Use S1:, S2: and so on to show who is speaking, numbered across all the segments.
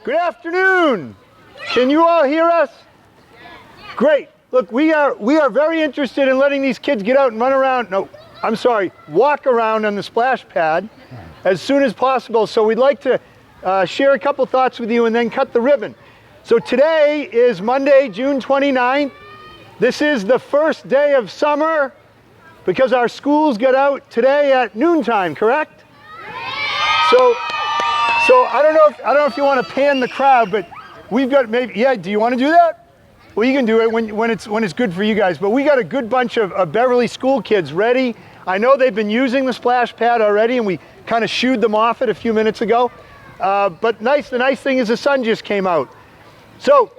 S1: Good afternoon. Can you all hear us? Great. Look, we are very interested in letting these kids get out and run around. No, I'm sorry, walk around on the splash pad as soon as possible. So we'd like to share a couple thoughts with you and then cut the ribbon. So today is Monday, June 29th. This is the first day of summer because our schools get out today at noontime, correct? So I don't know if you want to pan the crowd, but we've got maybe, yeah, do you want to do that? Well, you can do it when it's good for you guys, but we got a good bunch of Beverly school kids ready. I know they've been using the splash pad already, and we kind of shooed them off it a few minutes ago. But the nice thing is the sun just came out. So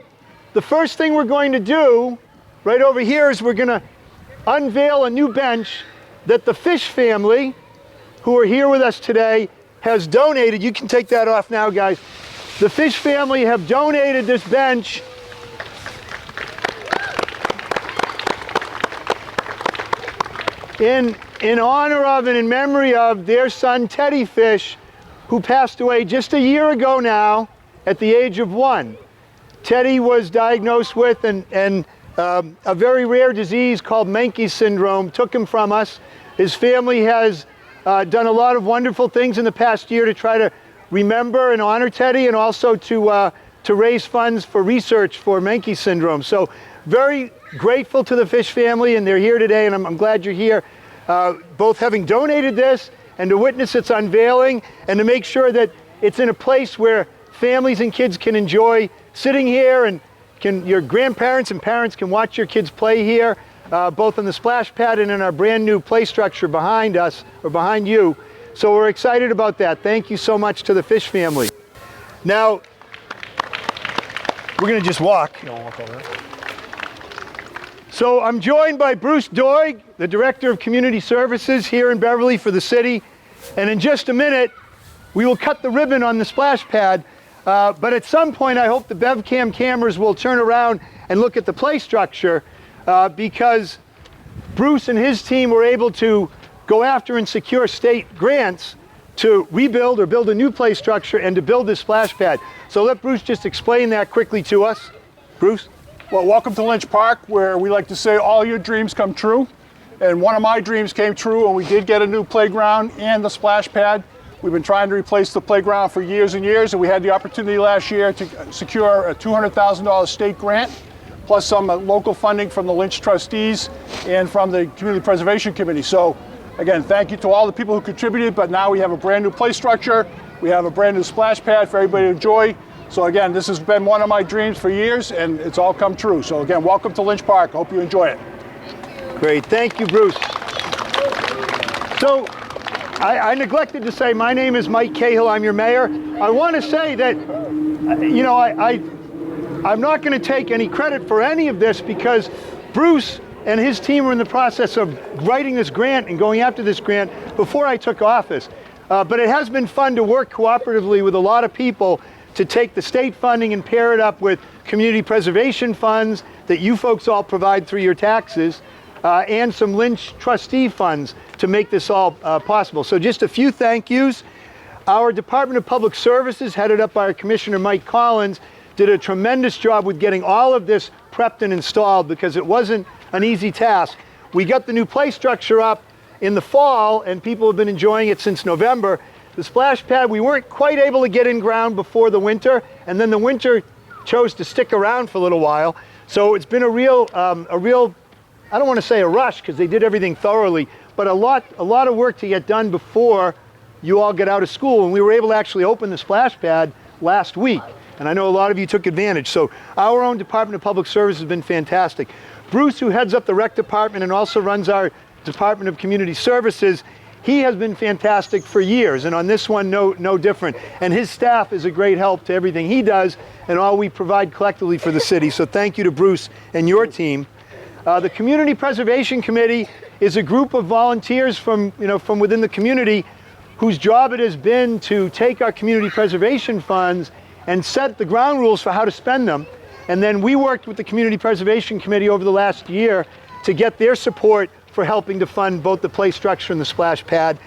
S1: the first thing we're going to do right over here is we're going to unveil a new bench that the Fish family, who are here with us today, has donated. You can take that off now, guys. The Fish family have donated this bench in honor of and in memory of their son Teddy Fish, who passed away just a year ago now at the age of 1. Teddy was diagnosed with a very rare disease called Menkes syndrome, took him from us. His family has done a lot of wonderful things in the past year to try to remember and honor Teddy, and also to raise funds for research for Menkes syndrome. So very grateful to the Fish family, and they're here today, and I'm glad you're here, both having donated this and to witness its unveiling and to make sure that it's in a place where families and kids can enjoy sitting here, and your grandparents and parents can watch your kids play here, both on the splash pad and in our brand new play structure behind us, or behind you. So we're excited about that. Thank you so much to the Fish family. Now, we're gonna just walk. So I'm joined by Bruce Doig, the Director of Community Services here in Beverly for the city. And in just a minute, we will cut the ribbon on the splash pad. But at some point, I hope the BevCam cameras will turn around and look at the play structure, because Bruce and his team were able to go after and secure state grants to rebuild or build a new play structure and to build this splash pad. So let Bruce just explain that quickly to us. Bruce?
S2: Well, welcome to Lynch Park, where we like to say all your dreams come true. And one of my dreams came true, and we did get a new playground and the splash pad. We've been trying to replace the playground for years and years, and we had the opportunity last year to secure a $200,000 state grant, plus some local funding from the Lynch trustees and from the Community Preservation Committee. So again, thank you to all the people who contributed, but now we have a brand new play structure. We have a brand new splash pad for everybody to enjoy. So again, this has been one of my dreams for years, and it's all come true. So again, welcome to Lynch Park. Hope you enjoy it.
S1: Great, thank you, Bruce. So, I neglected to say, my name is Mike Cahill, I'm your mayor. I want to say that, you know, I'm not going to take any credit for any of this, because Bruce and his team were in the process of writing this grant and going after this grant before I took office. But it has been fun to work cooperatively with a lot of people to take the state funding and pair it up with community preservation funds that you folks all provide through your taxes, and some Lynch trustee funds to make this all possible. So just a few thank yous. Our Department of Public Services, headed up by our Commissioner Mike Collins, did a tremendous job with getting all of this prepped and installed, because it wasn't an easy task. We got the new play structure up in the fall, and people have been enjoying it since November. The splash pad, we weren't quite able to get in ground before the winter, and then the winter chose to stick around for a little while. So it's been a real, I don't want to say a rush, because they did everything thoroughly, but a lot of work to get done before you all get out of school. And we were able to actually open the splash pad last week. And I know a lot of you took advantage. So our own Department of Public Service has been fantastic. Bruce, who heads up the rec department and also runs our Department of Community Services, he has been fantastic for years, and on this one, no different. And his staff is a great help to everything he does and all we provide collectively for the city. So thank you to Bruce and your team. The Community Preservation Committee is a group of volunteers from within the community whose job it has been to take our community preservation funds and set the ground rules for how to spend them. And then we worked with the Community Preservation Committee over the last year to get their support for helping to fund both the play structure and the splash pad.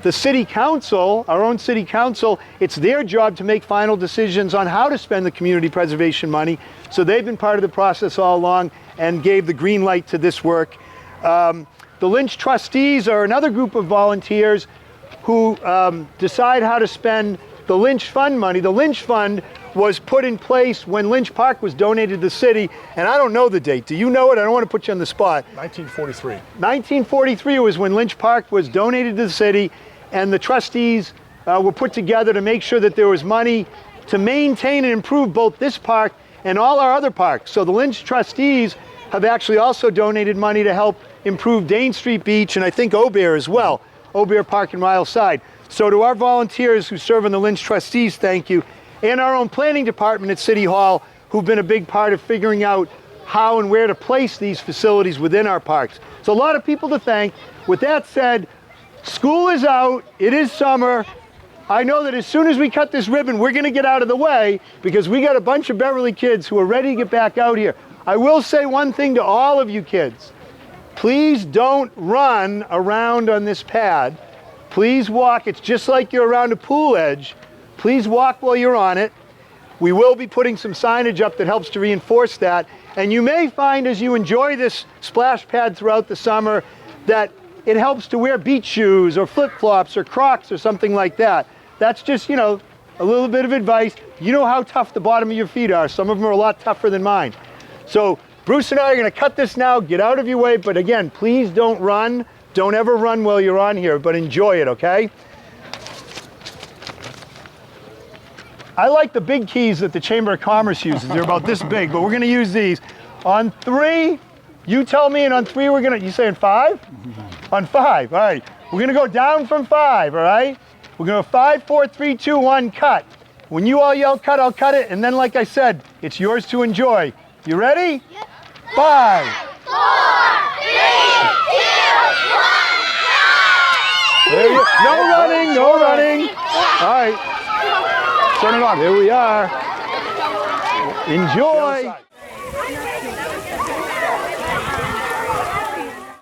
S1: the city council, our own city council, it's their job to make final decisions on how to spend the community preservation money. So they've been part of the process all along and gave the green light to this work. The Lynch trustees are another group of volunteers who decide how to spend the Lynch Fund money. The Lynch Fund was put in place when Lynch Park was donated to the city, and I don't know the date. Do you know it? I don't want to put you on the spot.
S2: 1943.
S1: 1943 was when Lynch Park was donated to the city, and the trustees were put together to make sure that there was money to maintain and improve both this park and all our other parks. So the Lynch trustees have actually also donated money to help improve Dane Street Beach, and I think Aubert as well, Aubert Park and Mile Side. So to our volunteers who serve on the Lynch trustees, thank you. And our own planning department at City Hall, who've been a big part of figuring out how and where to place these facilities within our parks. So a lot of people to thank. With that said, school is out, it is summer. I know that as soon as we cut this ribbon, we're gonna get out of the way because we got a bunch of Beverly kids who are ready to get back out here. I will say one thing to all of you kids. Please don't run around on this pad. Please walk. It's just like you're around a pool edge. Please walk while you're on it. We will be putting some signage up that helps to reinforce that. And you may find as you enjoy this splash pad throughout the summer that it helps to wear beach shoes or flip-flops or Crocs or something like that. That's just, you know, a little bit of advice. You know how tough the bottom of your feet are. Some of them are a lot tougher than mine. So Bruce and I are going to cut this now, get out of your way. But again, please don't run. Don't ever run while you're on here, but enjoy it, okay? I like the big keys that the Chamber of Commerce uses. They're about this big, but we're gonna use these. On 3, you tell me, and on 3 we're gonna, you saying 5? On 5, all right. We're gonna go down from 5, all right? We're gonna go 5, 4, 3, 2, 1, cut. When you all yell cut, I'll cut it, and then like I said, it's yours to enjoy. You ready? Yep. 5, 4, 3, 2, 1, there you go. No running, no running. All right. Turn it on. Here we are. Enjoy.